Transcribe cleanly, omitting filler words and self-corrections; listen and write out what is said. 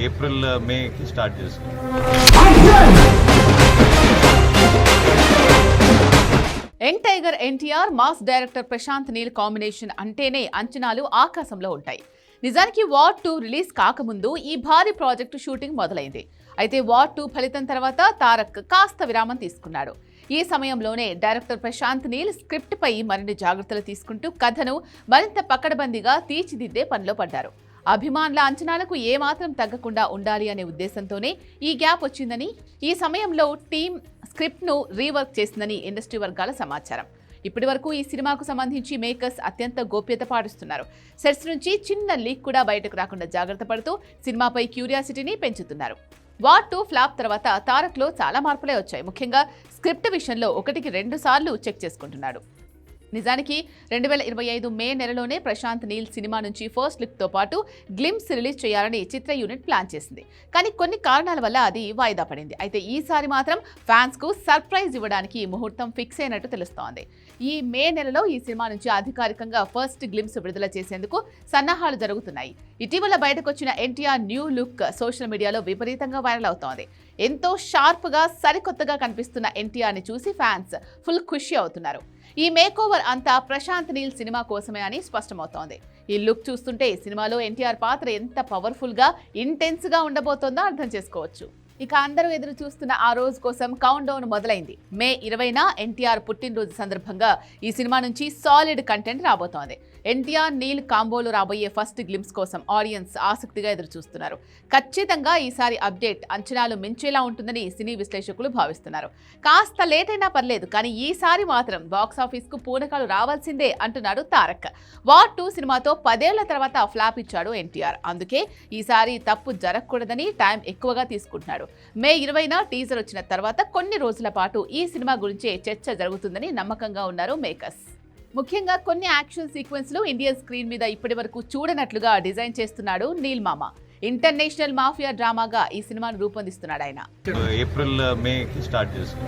April మేకి start చేస్తాం. Young tiger NTR, mass director Prashanth Neel combination అంటేనే అంచనాలు ఆకాశంలో ఉంటాయి. నిజానికి వార్ 2 రిలీజ్ కాకముందు ఈ భారీ ప్రాజెక్టు షూటింగ్ మొదలైంది. అయితే వార్ 2 ఫలితం తర్వాత తారక్ కాస్త విరామం తీసుకున్నాడు. ఈ సమయంలోనే డైరెక్టర్ ప్రశాంత్ నీల్ స్క్రిప్ట్ పై మరిన్ని జాగ్రత్తలు తీసుకుంటూ కథను మరింత పకడ్బందీగా తీర్చిదిద్దే పనిలో పడ్డారు. అభిమానుల అంచనాలకు ఏమాత్రం తగ్గకుండా ఉండాలి అనే ఉద్దేశంతోనే ఈ గ్యాప్ వచ్చిందని, ఈ సమయంలో టీం స్క్రిప్ట్ను రీవర్క్ చేసిందని ఇండస్ట్రీ వర్గాల సమాచారం. ఇప్పటి వరకు ఈ సినిమాకు సంబంధించి మేకర్స్ అత్యంత గోప్యత పాటిస్తున్నారు. సెట్స్ నుంచి చిన్న లీక్ కూడా బయటకు రాకుండా జాగ్రత్త పడుతూ సినిమాపై క్యూరియాసిటీని పెంచుతున్నారు. వార్ 2 ఫ్లాప్ తర్వాత తారక్లో చాలా మార్పులే వచ్చాయి. ముఖ్యంగా స్క్రిప్ట్ విషయంలో 1కి 2 సార్లు చెక్ చేసుకుంటున్నాడు. నిజానికి 2025 మే నెలలోనే ప్రశాంత్ నీల్ సినిమా నుంచి ఫస్ట్ లుక్తో పాటు గ్లిమ్స్ రిలీజ్ చేయాలని చిత్ర యూనిట్ ప్లాన్ చేసింది. కానీ కొన్ని కారణాల వల్ల అది వాయిదా పడింది. అయితే ఈసారి మాత్రం ఫ్యాన్స్కు సర్ప్రైజ్ ఇవ్వడానికి ముహూర్తం ఫిక్స్ అయినట్టు తెలుస్తోంది. ఈ మే నెలలో ఈ సినిమా నుంచి అధికారికంగా ఫస్ట్ గ్లిమ్స్ విడుదల చేసేందుకు సన్నాహాలు జరుగుతున్నాయి. ఇటీవల బయటకొచ్చిన ఎన్టీఆర్ న్యూ లుక్ సోషల్ మీడియాలో విపరీతంగా వైరల్ అవుతోంది. ఎంతో షార్ప్గా సరికొత్తగా కనిపిస్తున్న ఎన్టీఆర్ని చూసి ఫ్యాన్స్ ఫుల్ ఖుషి అవుతున్నారు. ఈ మేకోవర్ అంతా ప్రశాంత్ నీల్ సినిమా కోసమే అని స్పష్టమవుతోంది. ఈ లుక్ చూస్తుంటే సినిమాలో ఎన్టీఆర్ పాత్ర ఎంత పవర్ఫుల్గా, ఇంటెన్స్గా ఉండబోతోందో అర్థం చేసుకోవచ్చు. ఇక అందరూ ఎదురు చూస్తున్న ఆ రోజు కోసం కౌంట్ డౌన్ మొదలైంది. మే 20న ఎన్టీఆర్ పుట్టినరోజు సందర్భంగా ఈ సినిమా నుంచి సాలిడ్ కంటెంట్ రాబోతోంది. ఎన్టీఆర్ నీల్ కాంబోలో రాబోయే ఫస్ట్ గ్లిమ్స్ కోసం ఆడియన్స్ ఆసక్తిగా ఎదురు చూస్తున్నారు. ఖచ్చితంగా ఈసారి అప్డేట్ అంచనాలు మించేలా ఉంటుందని సినీ విశ్లేషకులు భావిస్తున్నారు. కాస్త లేట్ అయినా పర్లేదు, కానీ ఈసారి మాత్రం బాక్సాఫీస్కు పూనకాలు రావాల్సిందే అంటున్నాడు తారక్. వార్ 2 సినిమాతో 10 ఏళ్ల తర్వాత ఫ్లాప్ ఇచ్చాడు ఎన్టీఆర్. అందుకే ఈసారి తప్పు జరగకూడదని టైం ఎక్కువగా తీసుకుంటున్నాడు. మే 20న టీజర్ వచ్చిన తర్వాత కొన్ని రోజుల పాటు ఈ సినిమా గురించే చర్చ జరుగుతుందని నమ్మకంగా ఉన్నారు మేకర్స్. ముఖ్యంగా కొన్ని యాక్షన్ సీక్వెన్స్లు ఇండియన్ స్క్రీన్ మీద ఇప్పటి వరకు చూడనట్లుగా డిజైన్ చేస్తున్నాడు నీల్ మామ. ఇంటర్నేషనల్ మాఫియా డ్రామాగా ఈ సినిమాను రూపొందిస్తున్నాడు ఆయన. ఏప్రిల్ మేకి స్టార్ట్ చేస్తాం.